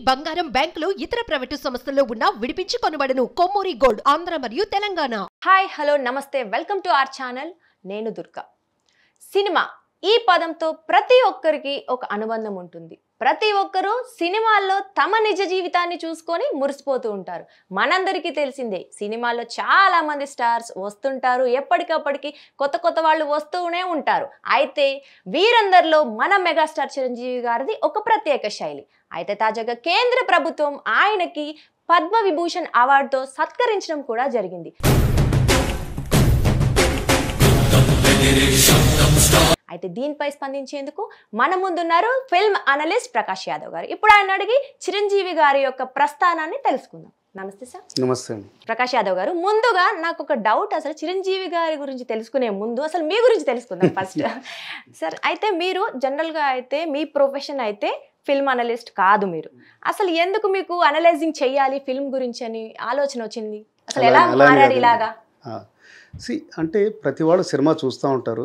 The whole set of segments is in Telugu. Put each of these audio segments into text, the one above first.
బంగారం బ్యాంకులు ఇతర ప్రైవేటు సంస్థల్లో ఉన్న విడిపించి కొనబడను. కొమ్మూరి గోల్డ్ ఆంధ్ర మరియు తెలంగాణ. హాయ్ హలో నమస్తే వెల్కమ్ టు అవర్ ఛానల్. నేను దుర్గా. సినిమా ఈ పదంతో ప్రతి ఒక్కరికి ఒక అనుబంధం ఉంటుంది. ప్రతి ఒక్కరూ సినిమాల్లో తమ నిజ జీవితాన్ని చూసుకొని మురిసిపోతూ ఉంటారు. మనందరికీ తెలిసిందే, సినిమాల్లో చాలా మంది స్టార్స్ వస్తుంటారు, ఎప్పటికప్పటికి కొత్త కొత్త వాళ్ళు వస్తూనే ఉంటారు. అయితే వీరందరిలో మన మెగాస్టార్ చిరంజీవి గారిది ఒక ప్రత్యేక శైలి. అయితే తాజాగా కేంద్ర ప్రభుత్వం ఆయనకి పద్మవిభూషణ్ అవార్డుతో సత్కరించడం కూడా జరిగింది. అయితే దీనిపై స్పందించేందుకు మన ముందున్నారు ఫిల్మ్ అనలిస్ట్ ప్రకాష్ యాదవ్ గారు. ఇప్పుడు ఆయన అడిగి చిరంజీవి గారి యొక్క ప్రస్థానాన్ని తెలుసుకుందాం. నమస్తే సార్. నమస్తే అండి. ప్రకాష్ యాదవ్ గారు, ముందుగా నాకు ఒక డౌట్, అసలు చిరంజీవి గారి గురించి తెలుసుకునే ముందు అసలు మీ గురించి తెలుసుకుందాం ఫస్ట్. సార్, అయితే మీరు జనరల్గా అయితే మీ ప్రొఫెషన్ అయితే ఫిల్మ్ అనలిస్ట్ కాదు. మీరు అసలు ఎందుకు మీకు అనలైజింగ్ చేయాలి ఫిల్మ్ గురించి అని ఆలోచన వచ్చింది? అసలు ఎలా మారారు ఇలాగా? అంటే ప్రతి వాళ్ళు సినిమా చూస్తూ ఉంటారు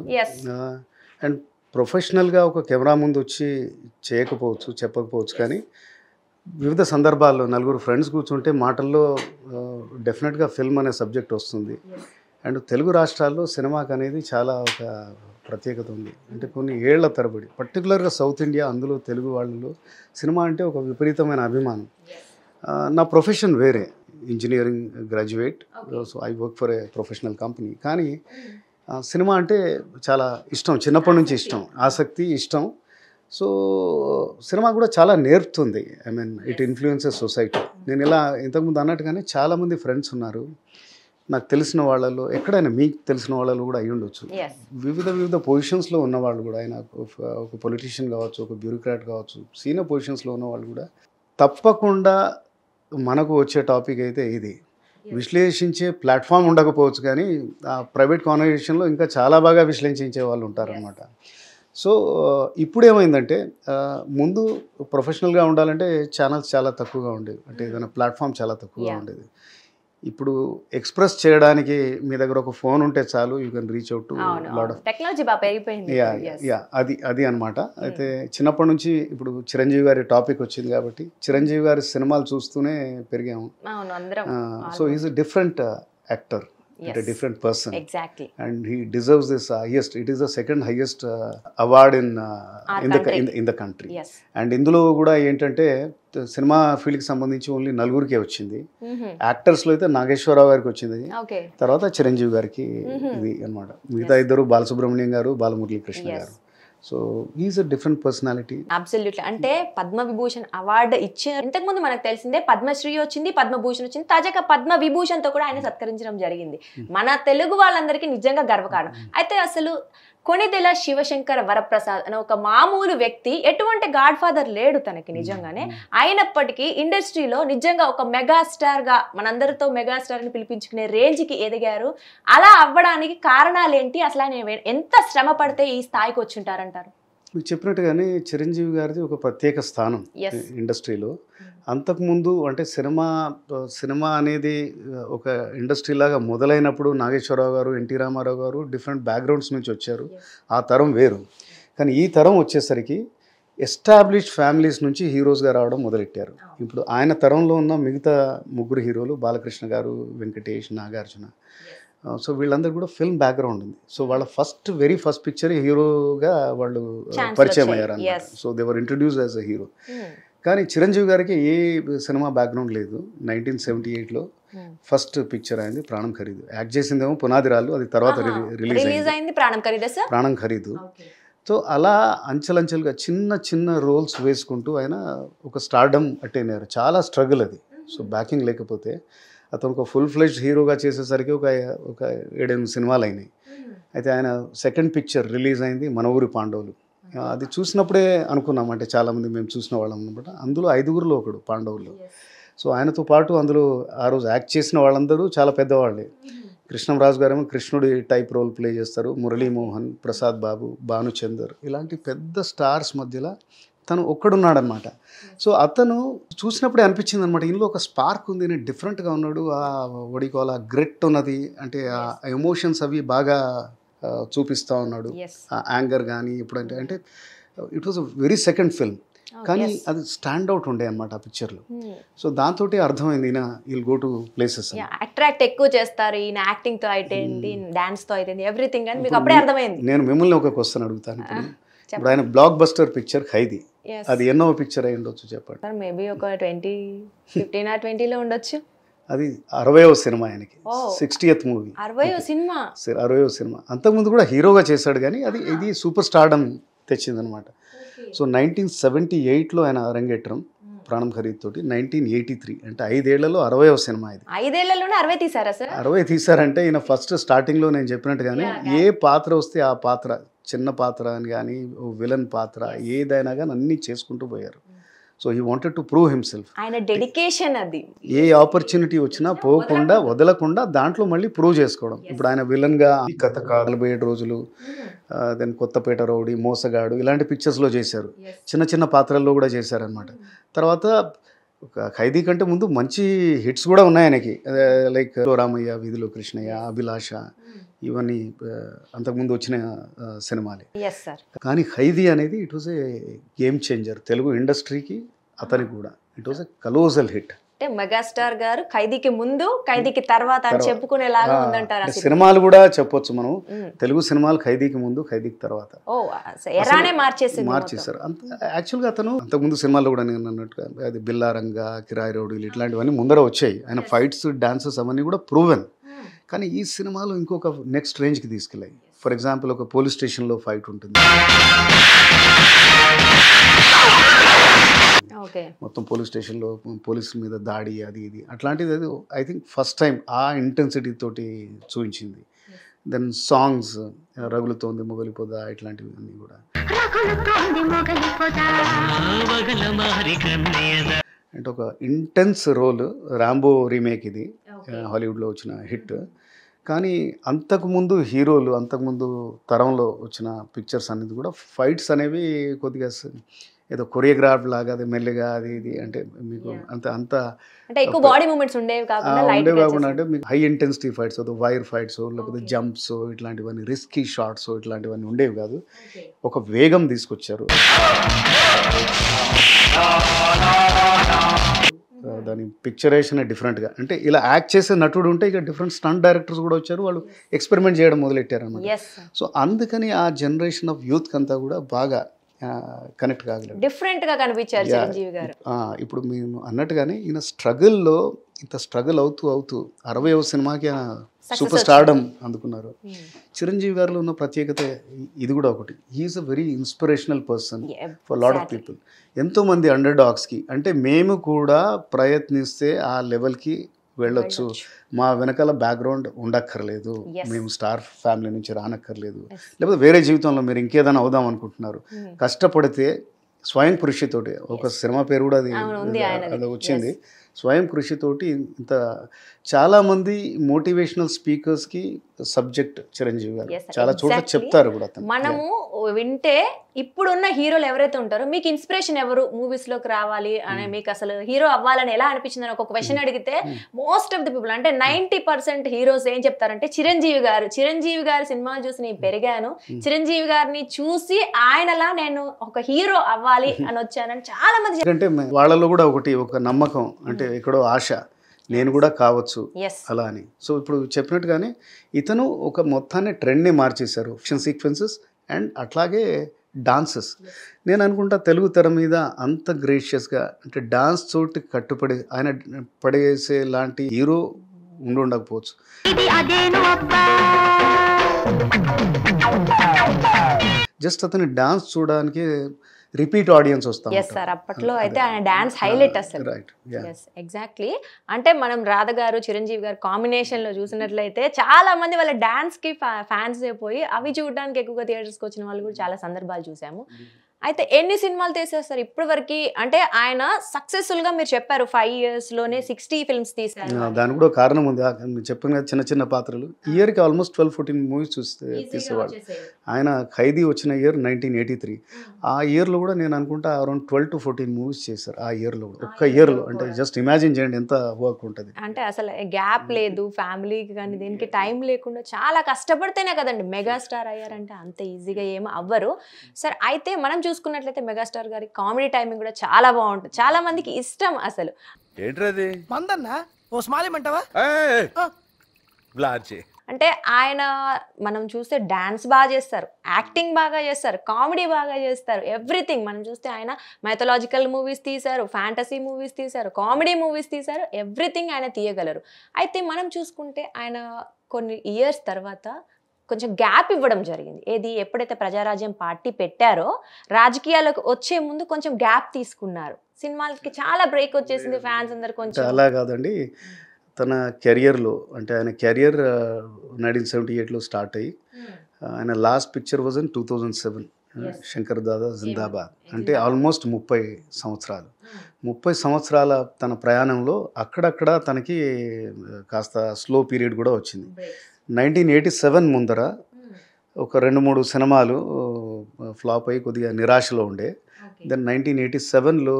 అండ్ ప్రొఫెషనల్గా ఒక కెమెరా ముందు వచ్చి చేయకపోవచ్చు, చెప్పకపోవచ్చు, కానీ వివిధ సందర్భాల్లో నలుగురు ఫ్రెండ్స్ కూర్చుంటే మాటల్లో డెఫినెట్గా ఫిల్మ్ అనే సబ్జెక్ట్ వస్తుంది. అండ్ తెలుగు రాష్ట్రాల్లో సినిమాకి అనేది చాలా ఒక ప్రత్యేకత ఉంది. అంటే కొన్ని ఏళ్ల తరబడి, పర్టికులర్గా సౌత్ ఇండియా, అందులో తెలుగు వాళ్ళలో సినిమా అంటే ఒక విపరీతమైన అభిమానం. నా ప్రొఫెషన్ వేరే, engineering graduate, so I work for a professional company. కానీ సినిమా అంటే చాలా ఇష్టం, చిన్నప్పటి నుంచి ఇష్టం, ఆసక్తి, ఇష్టం. సో సినిమా కూడా చాలా నేర్పుతుంది. I mean it influences society. నేను ఇలా ఇంతకుముందు అన్నట్టుగానే చాలామంది ఫ్రెండ్స్ ఉన్నారు నాకు తెలిసిన వాళ్ళలో, ఎక్కడైనా మీకు తెలిసిన వాళ్ళలో కూడా అయ్యి ఉండొచ్చు. వివిధ పొజిషన్స్లో ఉన్నవాళ్ళు కూడా, ఆయన ఒక పొలిటీషియన్ కావచ్చు, ఒక బ్యూరోక్రాట్ కావచ్చు, సీనియర్ పొజిషన్స్లో ఉన్నవాళ్ళు కూడా తప్పకుండా మనకు వచ్చే టాపిక్ అయితే ఇది. విశ్లేషించే ప్లాట్ఫామ్ ఉండకపోవచ్చు, కానీ ఆ ప్రైవేట్ కాన్వర్సేషన్లో ఇంకా చాలా బాగా విశ్లేషించే వాళ్ళు ఉంటారనమాట. సో ఇప్పుడు ఏమైందంటే, ముందు ప్రొఫెషనల్గా ఉండాలంటే ఛానల్స్ చాలా తక్కువగా ఉండేవి, అంటే ఏదైనా ప్లాట్ఫామ్ చాలా తక్కువగా ఉండేది. ఇప్పుడు ఎక్స్ప్రెస్ చేయడానికి మీ దగ్గర ఒక ఫోన్ ఉంటే చాలు, you can reach out to lot of technology బాగా పెరిగిపోయింది. అది అనమాట. అయితే చిన్నప్పటి నుంచి ఇప్పుడు చిరంజీవి గారి టాపిక్ వచ్చింది కాబట్టి చిరంజీవి గారి సినిమాలు చూస్తూనే పెరిగాము. So is a different actor, a different person. Exactly. And he deserves this highest, it is the second highest award in the country. Yes. And ఇందులో కూడా ఏంటంటే సినిమా ఫీల్డ్కి సంబంధించి ఓన్లీ నలుగురికే వచ్చింది. యాక్టర్స్లో అయితే నాగేశ్వరరావు గారికి వచ్చింది, తర్వాత చిరంజీవి గారికి ఇది అనమాట. మిగతా ఇద్దరు బాలసుబ్రహ్మణ్యం గారు, బాలమురళీకృష్ణ గారు. So is a different personality. Absolutely. అంటే పద్మవిభూషణ్ అవార్డు ఇచ్చిన ఇంతకుముందు మనకు తెలిసిందే, పద్మశ్రీ వచ్చింది, పద్మభూషణ్ వచ్చింది, తాజాగా పద్మవిభూషణ్తో కూడా ఆయన సత్కరించడం జరిగింది. మన తెలుగు వాళ్ళందరికీ నిజంగా గర్వకారణం. అయితే అసలు కొణిదెల శివశంకర వరప్రసాద్ అనే ఒక మామూలు వ్యక్తి, ఎటువంటి గాడ్ ఫాదర్ లేడు తనకి నిజంగానే, అయినప్పటికీ ఇండస్ట్రీలో నిజంగా ఒక మెగాస్టార్గా మనందరితో మెగాస్టార్ని పిలిపించుకునే రేంజ్కి ఎదిగారు. అలా అవ్వడానికి కారణాలు ఏంటి? అసలు ఆయన ఎంత శ్రమ పడితే ఈ స్థాయికి వచ్చి ఉంటారంటారు? మీకు చెప్పినట్టుగానే చిరంజీవి గారిది ఒక ప్రత్యేక స్థానం ఇండస్ట్రీలో. అంతకుముందు అంటే సినిమా అనేది ఒక ఇండస్ట్రీ లాగా మొదలైనప్పుడు నాగేశ్వరరావు గారు, ఎన్టీ రామారావు గారు డిఫరెంట్ బ్యాక్గ్రౌండ్స్ నుంచి వచ్చారు. ఆ తరం వేరు. కానీ ఈ తరం వచ్చేసరికి ఎస్టాబ్లిష్డ్ ఫ్యామిలీస్ నుంచి హీరోస్గా రావడం మొదలెట్టారు. ఇప్పుడు ఆయన తరంలో ఉన్న మిగతా ముగ్గురు హీరోలు, బాలకృష్ణ గారు, వెంకటేష్, నాగార్జున, సో వీళ్ళందరూ కూడా ఫిల్మ్ బ్యాక్గ్రౌండ్ ఉంది. సో వాళ్ళ వెరీ ఫస్ట్ పిక్చర్ హీరోగా వాళ్ళు పరిచయం అయ్యారు అన్నమాట. So they were introduce as a hero. కానీ చిరంజీవి గారికి ఏ సినిమా బ్యాక్గ్రౌండ్ లేదు. 1978లో ఫస్ట్ పిక్చర్ అయింది ప్రాణం ఖరీదు. యాక్ట్ చేసిందేమో పునాదిరాలు, అది తర్వాత రిలీజ్ అయింది ప్రాణం ఖరీదు. సో అలా అంచెలంచెలుగా చిన్న రోల్స్ వేసుకుంటూ ఆయన ఒక స్టార్డమ్ అటైన్ అయ్యారు. చాలా స్ట్రగుల్ అది. సో బ్యాకింగ్ లేకపోతే అతను ఒక ఫుల్ ఫ్లెడ్జ్డ్ హీరోగా చేసేసరికి ఒక 7-8 సినిమాలు అయినాయి. అయితే ఆయన సెకండ్ పిక్చర్ రిలీజ్ అయింది మన ఊరి పాండవులు. అది చూసినప్పుడే అనుకున్నాం, అంటే చాలామంది మేము చూసిన వాళ్ళం అనమాట. అందులో 5గురిలో ఒకడు పాండవుల్లో. సో ఆయనతో పాటు అందులో ఆ రోజు యాక్ట్ చేసిన వాళ్ళందరూ చాలా పెద్దవాళ్ళే. కృష్ణంరాజు గారేమో కృష్ణుడి టైప్ రోల్ ప్లే చేస్తారు, మురళీమోహన్, ప్రసాద్ బాబు, భానుచందర్, ఇలాంటి పెద్ద స్టార్స్ మధ్యలో తను ఒక్కడున్నాడనమాట. సో అతను చూసినప్పుడే అనిపించింది అనమాట, ఇందులో ఒక స్పార్క్ ఉంది, నేను డిఫరెంట్గా ఉన్నాడు, ఆ వడికోల గ్రెట్ ఉన్నది, అంటే ఆ ఎమోషన్స్ అవి బాగా చూపిస్తూ ఉన్నాడు. ఆ యాంగర్ కానీ ఇప్పుడంటే, అంటే it was a very second film. కానీ అది స్టాండ్ అవుట్ ఉండే అనమాట ఆ పిక్చర్లో. సో దాంతో అర్థమైంది ఈయన will go to places. Attract ఎక్కువ చేస్తారు ఈయన యాక్టింగ్ తో అయితే డాన్స్ తో అయితే ఎవ్రీథింగ్ అని మీకు అప్పుడే అర్థమైంది. నేను మిమ్మల్ని ఒక క్వశ్చన్ అడుగుతాను. ఇప్పుడు ఆయన బ్లాక్ బస్టర్ పిక్చర్ ఖైదీ, అది ఎన్నో పిక్చర్ అయి ఉండొచ్చు చెప్పండి? మేబీ ఒక 15 or 20 లో ఉండొచ్చు. అది 60వ సినిమా ఆయనకి, 60th మూవీ. 60వ సినిమా. 60వ సినిమా. అంతకుముందు కూడా హీరోగా చేశాడు కానీ ఇది సూపర్ స్టార్డమ్ తెచ్చిందనమాట. సో 1978లో ఆయన అరంగేట్రం ప్రాణం ఖరీద్ తోటి. 1983 అంటే 5 ఏళ్లలో 60వ సినిమా. ఇది 5 ఏళ్లలోనే 60 తీసారా సార్? 60 తీసారంటే ఈయన ఫస్ట్ స్టార్టింగ్లో నేను చెప్పినట్టుగానే ఏ పాత్ర వస్తే ఆ పాత్ర, చిన్న పాత్ర అని కానీ విలన్ పాత్ర ఏదైనా కానీ అన్నీ చేసుకుంటూ పోయారు. So he wanted to prove himself. ఆయన డెడికేషన్ అది. ఏ ఆపర్చునిటీ వచ్చినా పోకుండా వదలకుండా దాంట్లో మళ్ళీ ప్రూవ్ చేసుకోవడం. ఇప్పుడు ఆయన విలన్గా గత 47 రోజులు, దెన్ కొత్తపేట రౌడీ, మోసగాడు ఇలాంటి పిక్చర్స్లో చేశారు. చిన్న చిన్న పాత్రల్లో కూడా చేశారనమాట. తర్వాత ఒక ఖైదీ కంటే ముందు మంచి హిట్స్ కూడా ఉన్నాయి ఆయనకి, లైక్ రామయ్య, వీధిలో కృష్ణయ్య, అభిలాష, ఇవన్నీ అంతకుముందు వచ్చిన సినిమాలే. కానీ ఖైదీ అనేది it was a game changer Telugu ఇండస్ట్రీకి, అతనికి కూడా ఇట్ వాజ్ ఎ కలోజల్ హిట్. అంటే మెగాస్టార్ గారు ఖైదీకి ముందు ఖైదీకి తర్వాత అని చెప్పుకునేలాగా ఉందంటారు. సినిమాలు కూడా చెప్పొచ్చు మనం, తెలుగు సినిమాలు ఖైదీకి ముందు ఖైదీకి తర్వాత మార్చేశారు. యాక్చువల్గా అతను అంతకుముందు సినిమాల్లో కూడా నేను అన్నట్టుగా అది బిల్లారంగా, కిరాయి రౌడీలు ఇట్లాంటివన్నీ ముందర వచ్చాయి. ఆయన ఫైట్స్, డాన్సెస్ అవన్నీ కూడా ప్రూవెన్. కానీ ఈ సినిమాలో ఇంకొక నెక్స్ట్ రేంజ్కి తీసుకెళ్ళాయి. ఫర్ ఎగ్జాంపుల్ ఒక పోలీస్ స్టేషన్లో ఫైట్ ఉంటుంది, మొత్తం పోలీస్ స్టేషన్లో పోలీసుల మీద దాడి, అది ఇది అట్లాంటిది. అది ఐ థింక్ ఫస్ట్ టైం ఆ ఇంటెన్సిటీ తోటి చూపించింది. దెన్ సాంగ్స్, రగులుతోంది మొగలిపోదా, ఇట్లాంటివి అన్నీ కూడా. అంటే ఒక ఇంటెన్స్ రోల్. రాంబో రీమేక్ ఇది, హాలీవుడ్లో వచ్చిన హిట్. కానీ అంతకుముందు హీరోలు, అంతకుముందు తరంలో వచ్చిన పిక్చర్స్ అనేది కూడా ఫైట్స్ అనేవి కొద్దిగా ఏదో కొరియోగ్రాఫ్ లాగా, అది మెల్లిగా, అది ఇది అంటే మీకు అంత ఎక్కువ బాడీ మూవ్మెంట్స్ ఉండేవి కాకుండా అంటే మీకు high intensity fights, wire fights, లేకపోతే జంప్స్, ఇట్లాంటివన్నీ రిస్కీ షాట్స్ ఇట్లాంటివన్నీ ఉండేవి కాదు. ఒక వేగం తీసుకొచ్చారు. దాని పిక్చరేషన్ డిఫరెంట్గా, అంటే ఇలా యాక్ట్ చేసే నటుడు ఉంటే ఇక డిఫరెంట్ స్టంట్ డైరెక్టర్స్ కూడా వచ్చారు, వాళ్ళు ఎక్స్పెరిమెంట్ చేయడం మొదలెట్టారు అన్నమాట. సో అందుకని ఆ జనరేషన్ ఆఫ్ యూత్ అంతా కూడా బాగా కనెక్ట్ కాగలరు, డిఫరెంట్గా కనిపించారు చిరంజీవి గారు. ఇప్పుడు మేము అన్నట్టుగానే ఈయన స్ట్రగుల్లో ఇంత స్ట్రగుల్ అవుతూ 60వ సినిమాకి ఆయన సూపర్ స్టార్డమ్ అందుకున్నారు. చిరంజీవి గారిలో ఉన్న ప్రత్యేకత ఇది కూడా ఒకటి. He's a very inspirational person for lot of people. ఎంతోమంది అండర్ డాగ్స్కి, అంటే మేము కూడా ప్రయత్నిస్తే ఆ లెవెల్కి వెళ్ళొచ్చు, మా వెనకాల బ్యాక్గ్రౌండ్ ఉండక్కర్లేదు, మేము స్టార్ ఫ్యామిలీ నుంచి రానక్కర్లేదు, లేకపోతే వేరే జీవితంలో మీరు ఇంకేదైనా అవుదాం అనుకుంటున్నారు, కష్టపడితే స్వయం కృషితోటి, ఒక సినిమా పేరు కూడా అది వచ్చింది, స్వయం కృషితోటి ఇంత చాలామంది మోటివేషనల్ స్పీకర్స్కి సబ్జెక్ట్ చిరంజీవి గారు చాలా చోట్ల చెప్తారు కూడా. మనము వింటే ఇప్పుడున్న హీరోలు ఎవరైతే ఉంటారో మీకు ఇన్స్పిరేషన్ ఎవరు మూవీస్ లోకి రావాలి అని, మీకు అసలు హీరో అవ్వాలని ఎలా అనిపించింది అని ఒక క్వశ్చన్ అడిగితే మోస్ట్ ఆఫ్ ది పీపుల్ అంటే 90% హీరోస్ ఏం చెప్తారంటే చిరంజీవి గారు సినిమాలు చూసి నేను పెరిగాను, చిరంజీవి గారిని చూసి ఆయనలా నేను ఒక హీరో అవ్వాలి అని వచ్చానని చాలా మంది. అంటే వాళ్ళలో కూడా ఒక నమ్మకం, అంటే ఎక్కడో ఆశ, నేను కూడా కావచ్చు అలా అని. సో ఇప్పుడు చెప్పినట్టుగానే ఇతను ఒక మొత్తాన్ని ట్రెండ్ని మార్చేశారు, యాక్షన్ సీక్వెన్సెస్ అండ్ అట్లాగే డాన్సెస్. నేను అనుకుంటా తెలుగు తెర మీద అంత గ్రేషియస్గా, అంటే డాన్స్ తోటి కట్టుపడి ఆయన పడేసే లాంటి హీరో ఉండకపోవచ్చు. జస్ట్ అతని డాన్స్ చూడడానికి రిపీట్ ఆడియన్స్ వస్తాం. అప్పట్లో అయితే ఆయన డాన్స్ హైలైట్ అసలు. ఎగ్జాక్ట్లీ. అంటే మనం రాధ గారు, చిరంజీవి గారు కాంబినేషన్ లో చూసినట్లయితే చాలా మంది వాళ్ళ డాన్స్ కి ఫ్యాన్స్ అయిపోయి అవి చూడడానికి ఎక్కువగా థియేటర్స్కి వచ్చిన వాళ్ళు కూడా చాలా సందర్భాలు చూసాము. అయితే ఎన్ని సినిమాలు తీసేస్తారు ఇప్పటి వరకు? అంటే ఆయన సక్సెస్ఫుల్ గా మీరు చెప్పారు 5 years లోనే 60 films తీశారు. దాని కూడా కారణం ఉంది, చెప్పిన చిన్న చిన్న పాత్రలు. ఇయర్కి ఆల్మోస్ట్ 12-14 మూవీస్ తీసేవాళ్ళు. ఆయన ఖైదీ వచ్చిన ఇయర్ 1983. ఆ ఇయర్లో కూడా నేను అనుకుంటా అరౌండ్ 12 to 14 మూవీస్ చేశారు ఆ ఇయర్లో కూడా, ఒక్క ఇయర్లో. అంటే జస్ట్ ఇమాజిన్ చేయండి ఎంత వర్క్ ఉంటుంది. అంటే అసలు గ్యాప్ లేదు, ఫ్యామిలీకి కానీ దీనికి టైం లేకుండా చాలా కష్టపడితేనే కదండి మెగాస్టార్ అయ్యారంటే. అంత ఈజీగా ఏమో అవ్వరు. సరే, అయితే మనం చూసుకున్నట్లయితే మెగాస్టార్ గారి కామెడీ టైమింగ్ కూడా చాలా బాగుంటుంది, చాలా మందికి ఇష్టం. అసలు ఏంట్రది మందన్నా ఓ స్మాలేమంటావా? అంటే ఆయన మనం చూస్తే డాన్స్ బాగా చేస్తారు, యాక్టింగ్ బాగా చేస్తారు, కామెడీ బాగా చేస్తారు, ఎవ్రీథింగ్. మనం చూస్తే ఆయన మైథలాజికల్ మూవీస్ తీశారు, ఫ్యాంటసీ మూవీస్ తీశారు, కామెడీ మూవీస్ తీశారు, ఎవ్రీథింగ్ ఆయన తీయగలరు. అయితే మనం చూసుకుంటే ఆయన కొన్ని ఇయర్స్ తర్వాత కొంచెం గ్యాప్ ఇవ్వడం జరిగింది. ఏది ఎప్పుడైతే ప్రజారాజ్యం పార్టీ పెట్టారో రాజకీయాలకు వచ్చే ముందు కొంచెం గ్యాప్ తీసుకున్నారు. సినిమాలకి చాలా బ్రేక్ వచ్చేసింది, ఫ్యాన్స్ అందరు కొంచెం. అలా కాదండి, తన కెరియర్లో అంటే ఆయన కెరియర్ 1978లో స్టార్ట్ అయ్యి ఆయన last picture was in 2007, Shankar Dada Zindabad. అంటే ఆల్మోస్ట్ 30 సంవత్సరాలు. 30 సంవత్సరాల తన ప్రయాణంలో అక్కడక్కడ తనకి కాస్త స్లో పీరియడ్ కూడా వచ్చింది. 1987 ముందర ఒక 2-3 సినిమాలు ఫ్లాప్ అయ్యి కొద్దిగా నిరాశలో ఉండే. దెన్ 1987లో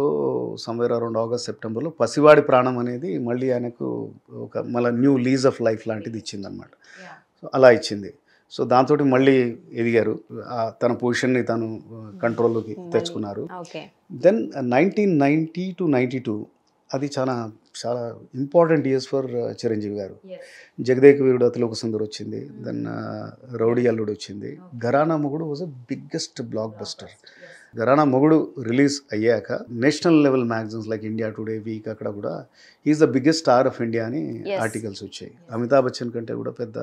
సమ్వేర్ అరౌండ్ ఆగస్ట్ సెప్టెంబర్లో పసివాడి ప్రాణం అనేది మళ్ళీ ఆయనకు ఒక మళ్ళీ న్యూ లీజ్ ఆఫ్ లైఫ్ లాంటిది ఇచ్చిందనమాట. సో అలా ఇచ్చింది. సో దాంతో మళ్ళీ ఎదిగారు, తన పొజిషన్ని తను కంట్రోల్లోకి తెచ్చుకున్నారు. దెన్ 1990 to 92 అది చాలా చాలా ఇంపార్టెంట్ ఇయర్స్ ఫర్ చిరంజీవి గారు. జగదేక వీరుడు అతిలోక సుందరి వచ్చింది, దెన్ రౌడీ అల్లుడు వచ్చింది. Gharana Mogudu was a biggest blockbuster. Gharana Mogudu release అయ్యాక national level magazines like India today, week అక్కడ కూడా is the biggest star of India అని ఆర్టికల్స్ వచ్చాయి. అమితాబ్ బచ్చన్ కంటే కూడా పెద్ద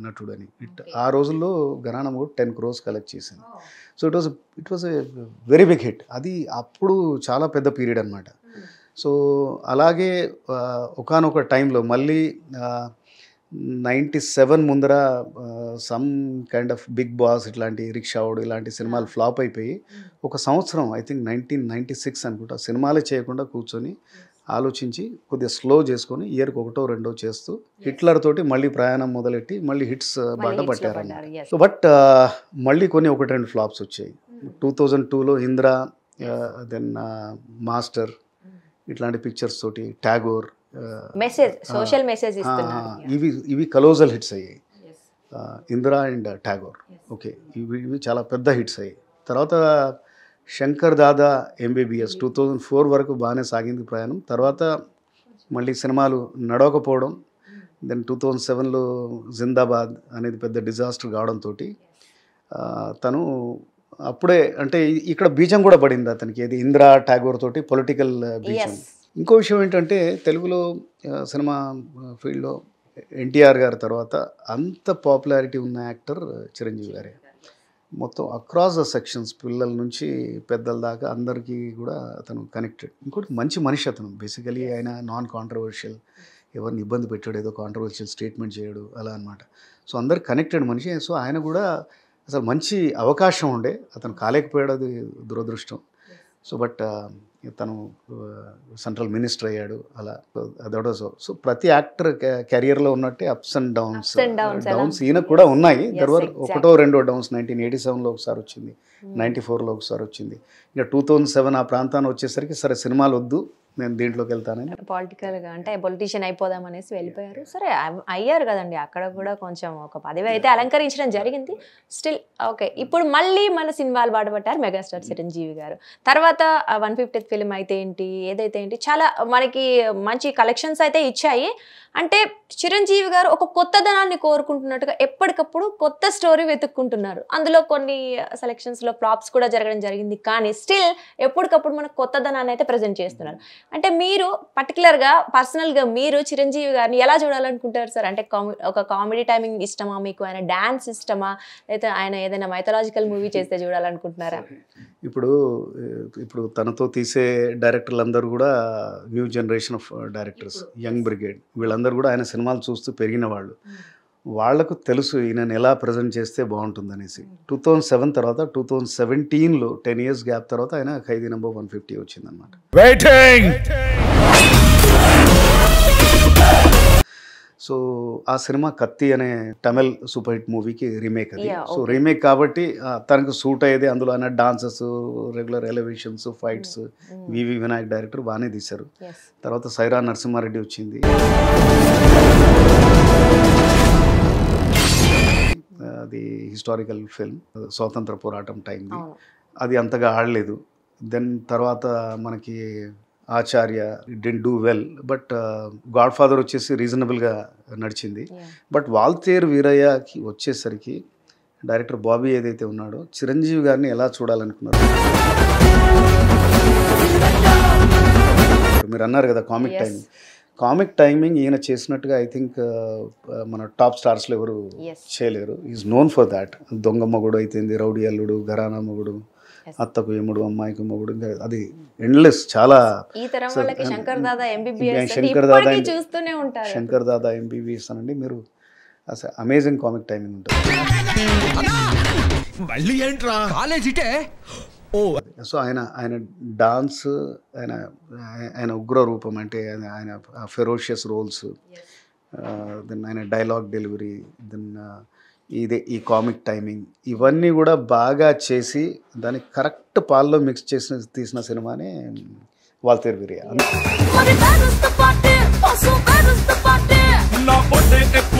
నటుడు అని. ఆ రోజుల్లో ఘరానా మొగుడు 10 crores కలెక్ట్ చేసింది. So it was a very big hit. అది అప్పుడు చాలా పెద్ద పీరియడ్ అనమాట. సో అలాగే ఒకానొక టైంలో మళ్ళీ 97 ముందర some kind of Big Boss ఇట్లాంటి రిక్షావుడు ఇలాంటి సినిమాలు ఫ్లాప్ అయిపోయి ఒక సంవత్సరం, ఐ థింక్ 1996 అనుకుంటా, సినిమాలే చేయకుండా కూర్చొని ఆలోచించి కొద్దిగా స్లో చేసుకొని ఇయర్కి 1-2 చేస్తూ హిట్లర్ తోటి మళ్ళీ ప్రయాణం మొదలెట్టి మళ్ళీ హిట్స్ బాట పట్టారన్నమాట. సో బట్ మళ్ళీ కొన్ని 1-2 ఫ్లాప్స్ వచ్చాయి. 2002లో ఇంద్ర, దెన్ మాస్టర్ ఇట్లాంటి పిక్చర్స్ తోటి, ట్యాగోర్, మెసేజ్, సోషల్ మెసేజ్ ఇస్తున్నారు. ఇవి కలోజల్ హిట్స్ అయ్యాయి, ఇందిరా అండ్ ట్యాగోర్. ఓకే, ఇవి చాలా పెద్ద హిట్స్ అయ్యాయి. తర్వాత శంకర్ దాదా ఎంబీబీఎస్ 2004 వరకు బాగానే సాగింది ప్రయాణం. తర్వాత మళ్ళీ సినిమాలు నడవకపోవడం. దెన్ 2007లో జిందాబాద్ అనేది పెద్ద డిజాస్టర్ కావడంతో తను అప్పుడే అంటే ఇక్కడ బీజం కూడా పడింది అతనికి, ఏది ఇందిరా ట్యాగోర్ తోటి పొలిటికల్ బీజం. ఇంకో విషయం ఏంటంటే తెలుగులో సినిమా ఫీల్డ్లో ఎన్టీఆర్ గారి తర్వాత అంత పాపులారిటీ ఉన్న యాక్టర్ చిరంజీవి గారే. మొత్తం అక్రాస్ ద సెక్షన్స్, పిల్లల నుంచి పెద్దల దాకా అందరికీ కూడా అతను కనెక్టెడ్. ఇంకోటి మంచి మనిషి అతను. బేసికలీ ఆయన నాన్ కాంట్రవర్షియల్, ఎవరిని ఇబ్బంది పెట్టాడు, ఏదో కాంట్రవర్షియల్ స్టేట్మెంట్ చేయడు అలా అనమాట. సో అందరు కనెక్టెడ్ మనిషి. సో ఆయన కూడా అసలు మంచి అవకాశం ఉండే, అతను కాలేకపోయాడు, అది దురదృష్టం. సో బట్ తను సెంట్రల్ మినిస్టర్ అయ్యాడు అలా. అదొక సో ప్రతి యాక్టర్ కెరియర్లో ఉన్నట్టే అప్స్ అండ్ డౌన్స్ ఈయనకు కూడా ఉన్నాయి. దర్వర్ 1-2 డౌన్స్ 1987లో ఒకసారి వచ్చింది, 94లో ఒకసారి వచ్చింది. ఇంకా 2007 ఆ ప్రాంతాన్ని వచ్చేసరికి సరే సినిమాలు వద్దు, నేను దీంట్లోకి వెళ్తానని పొలిటికల్గా అంటే పొలిటీషియన్ అయిపోదాం అనేసి వెళ్ళిపోయారు. సరే అయ్యారు కదండి, అక్కడ కూడా కొంచెం ఒక పదవి అయితే అలంకరించడం జరిగింది. స్టిల్ ఓకే, ఇప్పుడు మళ్ళీ మన సినిమాలు బాటపట్టారు మెగాస్టార్ చిరంజీవి గారు. తర్వాత 150th ఫిలిం అయితే ఏంటి, ఏదైతే ఏంటి, చాలా మనకి మంచి కలెక్షన్స్ అయితే ఇచ్చాయి. అంటే చిరంజీవి గారు ఒక కొత్తదనాన్ని కోరుకుంటున్నట్టుగా ఎప్పటికప్పుడు కొత్త స్టోరీ వెతుక్కుంటున్నారు. అందులో కొన్ని సెలెక్షన్స్లో ఫ్లాప్స్ కూడా జరగడం జరిగింది, కానీ స్టిల్ ఎప్పటికప్పుడు మనకు కొత్తదనాన్ని అయితే ప్రజెంట్ చేస్తున్నారు. అంటే మీరు పర్టికులర్గా పర్సనల్గా మీరు చిరంజీవి గారిని ఎలా చూడాలనుకుంటారు సార్? అంటే ఒక కామెడీ టైమింగ్ ఇష్టమా మీకు, ఆయన డాన్స్ ఇష్టమా, లేదా ఆయన ఏదైనా మైథలాజికల్ మూవీ చేస్తే చూడాలనుకుంటున్నారా? ఇప్పుడు తనతో తీసే డైరెక్టర్లు అందరూ కూడా new generation of directors, young brigade, వీళ్ళందరూ కూడా ఆయన సినిమాలు చూస్తూ పెరిగిన వాళ్ళు. వాళ్లకు తెలుసు ఈయనని ఎలా ప్రజెంట్ చేస్తే బాగుంటుంది అనేసి. 2007 తర్వాత 2017లో 10 years గ్యాప్ తర్వాత ఆయన ఖైదీ నంబర్ 150 వచ్చిందనమాట. సో ఆ సినిమా కత్తి అనే తమిళ్ సూపర్ హిట్ మూవీకి రీమేక్ అది. Yeah, so okay. రీమేక్ కాబట్టి తనకు సూట్ అయ్యేది అందులో అన్న డాన్సెస్, రెగ్యులర్ ఎలివేషన్స్, ఫైట్స్ వివి వినాయక్ డైరెక్టర్ బాగానే తీశారు. Yes. తర్వాత సైరా నరసింహారెడ్డి వచ్చింది. అది హిస్టారికల్ ఫిల్మ్, స్వాతంత్ర పోరాటం టైంది. అవును. అది అంతగా ఆడలేదు. దెన్ తర్వాత మనకి Acharya didn't do well, but Godfather వచ్చేసి రీజనబుల్గా నడిచింది. Yeah. బట్ వాల్తేరు వీరయ్యకి వచ్చేసరికి డైరెక్టర్ బాబీ ఏదైతే ఉన్నాడో చిరంజీవి గారిని ఎలా చూడాలనుకున్నారు? మీరు అన్నారు కదా comic Yes. Timing. Comic timing ఈయన చేసినట్టుగా ఐ థింక్ మన టాప్ స్టార్స్లో ఎవరు Yes. చేయలేరు. Is known for that. దొంగ మొగుడు అయితేంది, రౌడీ అల్లుడు, ఘరానా మొగుడు, Yes. అత్తకు ఎముడు, అమ్మాయికి మొగుడు, ఇంకా అది ఎండ్లెస్. చాలా ఈ తరం వాళ్ళకి శంకర్ దాదా ఎంబీబీఎస్ శంకర్ దాదా ఇప్పటికీ చూస్తూనే ఉంటారు. శంకర్ దాదా ఎంబీబీఎస్ అనండి మీరు, అసలు అమేజింగ్ కామిక్ టైమింగ్ ఉంటుంది. మళ్ళీ ఏంట్రా కాలేజ్ ఇటే ఓ సో ఆయన డాన్స్, ఆయన ఉగ్ర రూపం, అంటే ఆయన ఫెరోషియస్ రోల్స్, దెన్ ఆయన డైలాగ్ డెలివరీ, దెన్ ఈ కామిక్ టైమింగ్, ఇవన్నీ కూడా బాగా చేసి దాన్ని కరెక్ట్ పాల్లో మిక్స్ చేసి తీసిన సినిమానే వాల్తేరు వీరయ్య.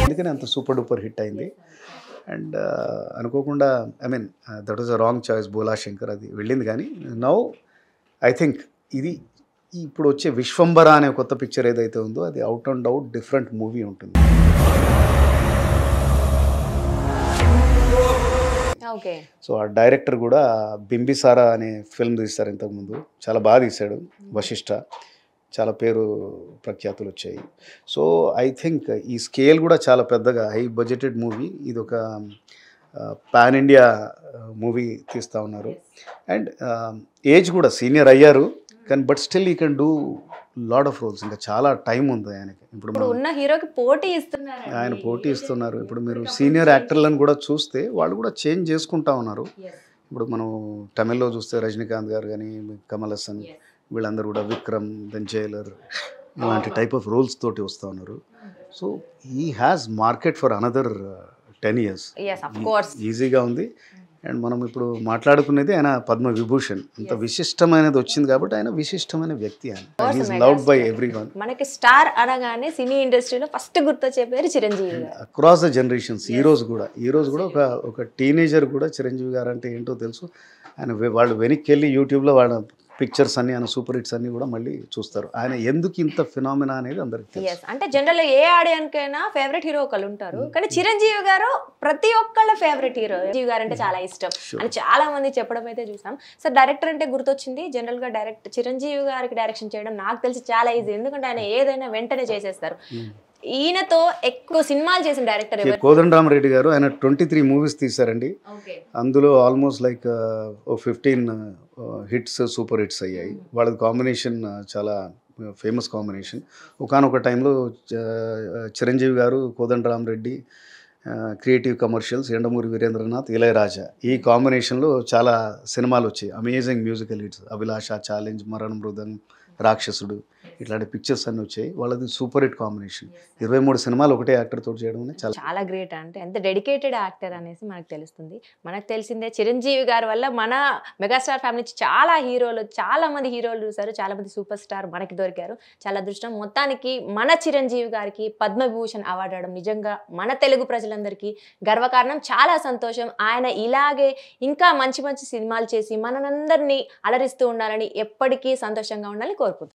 అందుకని అంత సూపర్ డూపర్ హిట్ అయింది. అండ్ అనుకోకుండా I mean that was a wrong choice, Bhola Shankar అది వెళ్ళింది. కానీ నౌ ఐ థింక్ ఇది ఇప్పుడు వచ్చే విశ్వంబర అనే కొత్త పిక్చర్ ఏదైతే ఉందో అది out and out different movie ఉంటుంది. ఓకే. సో ఆ డైరెక్టర్ కూడా బింబిసారా అనే ఫిల్మ్ తీశారు ఇంతకుముందు, చాలా బాగా తీశాడు. వశిష్ఠ, చాలా పేరు ప్రఖ్యాతులు వచ్చాయి. సో ఐ థింక్ ఈ స్కేల్ కూడా చాలా పెద్దగా హై బడ్జెటెడ్ మూవీ. ఇది ఒక పాన్ ఇండియా మూవీ తీస్తూ ఉన్నారు. అండ్ ఏజ్ కూడా సీనియర్ అయ్యారు, కానీ but still he can do lot of roles. ఇంకా చాలా టైం ఉంది ఆయనకి. ఇప్పుడు ఉన్న హీరోకి పోటీ ఇస్తున్నారు. ఆయన పోటీ ఇస్తున్నారు. ఇప్పుడు మీరు సీనియర్ యాక్టర్లను కూడా చూస్తే వాళ్ళు కూడా చేంజ్ చేసుకుంటా ఉన్నారు. ఇప్పుడు మనం తమిళ్లో చూస్తే రజనీకాంత్ గారు కానీ, కమల్ హాసన్, వీళ్ళందరూ కూడా విక్రమ్, దెన్ జైలర్, ఇలాంటి టైప్ ఆఫ్ రోల్స్ తోటి వస్తూ ఉన్నారు. So he has market for another 10 years. Yes, of course. ఈజీగా ఉంది. అండ్ మనం ఇప్పుడు మాట్లాడుకునేది ఆయన పద్మ విభూషణ్. అంత విశిష్టమైనది వచ్చింది కాబట్టి ఆయన విశిష్టమైన వ్యక్తి. ఆయన ఈజ్ లవ్డ్ బై ఎవ్రీవన్. మనకి స్టార్ అనగానే సినీ ఇండస్ట్రీలో ఫస్ట్ గుర్తొచ్చే పేరు చిరంజీవి గారు. Across the generations. ఈ రోజు కూడా ఒక టీనేజర్ కూడా చిరంజీవి గారు అంటే ఏంటో తెలుసు. ఆయన వాళ్ళు వెనక్కి వెళ్ళి యూట్యూబ్లో వాళ్ళ పిక్చర్స్ అన్ని, ఆయన సూపర్ హిట్స్ అన్ని కూడా మళ్ళీ చూస్తారు. ఆయన ఎందుకు ఇంత ఫినామినా అనేది అందరికి తెలుసు. అంటే జనరల్ ఏ ఆడియన్స్ కైనా ఫేవరెట్ హీరో ఒకళ్ళు ఉంటారు, కానీ చిరంజీవి గారు ప్రతి ఒక్కళ్ళ ఫేవరెట్ హీరో. చిరంజీవి గారు అంటే చాలా ఇష్టం అని చాలా మంది చెప్పడం అయితే చూసాం. సో డైరెక్టర్ అంటే గుర్తొచ్చింది. జనరల్ గా చిరంజీవి గారికి డైరెక్షన్ చేయడం నాకు తెలిసి చాలా ఈజీ, ఎందుకంటే ఆయన ఏదైనా వెంటనే చేసేస్తారు. ఈయనతో ఎక్కువ సినిమాలు చేసిన డైరెక్టర్ కోదండరామరెడ్డి గారు. ఆయన 23 మూవీస్ తీశారండి. అందులో almost like 15 hits, super hits అయ్యాయి. వాళ్ళది కాంబినేషన్ చాలా ఫేమస్ కాంబినేషన్. ఒకానొక టైంలో చిరంజీవి గారు, కోదండరామరెడ్డి, క్రియేటివ్ కమర్షియల్స్, ఎండమూరి వీరేంద్రనాథ్, ఇళయరాజా, ఈ కాంబినేషన్లో చాలా సినిమాలు వచ్చాయి. Amazing musical hits. Abhilasha, Challenge, Marana Mrudangam, రాక్షసుడు, ఇట్లాంటి పిక్చర్స్ అన్నీ వచ్చాయి. వాళ్ళది సూపర్ హిట్ కాంబినేషన్. 23 సినిమాలు ఒకటే యాక్టర్ తోటి చేయడం అనేది చాలా గ్రేట్. అంటే ఎంత డెడికేటెడ్ యాక్టర్ అనేసి మనకు తెలుస్తుంది. మనకు తెలిసిందే చిరంజీవి గారి వల్ల మన మెగాస్టార్ ఫ్యామిలీ చాలా మంది హీరోలు చూసారు, చాలా మంది సూపర్ స్టార్ మనకి దొరికారు. చాలా అదృష్టం. మొత్తానికి మన చిరంజీవి గారికి పద్మవిభూషణ్ అవార్డు రావడం నిజంగా మన తెలుగు ప్రజలందరికీ గర్వకారణం. చాలా సంతోషం. ఆయన ఇలాగే ఇంకా మంచి మంచి సినిమాలు చేసి మనందరినీ అలరిస్తూ ఉండాలని, ఎప్పటికీ సంతోషంగా ఉండాలని కోరుకుంటున్నాను.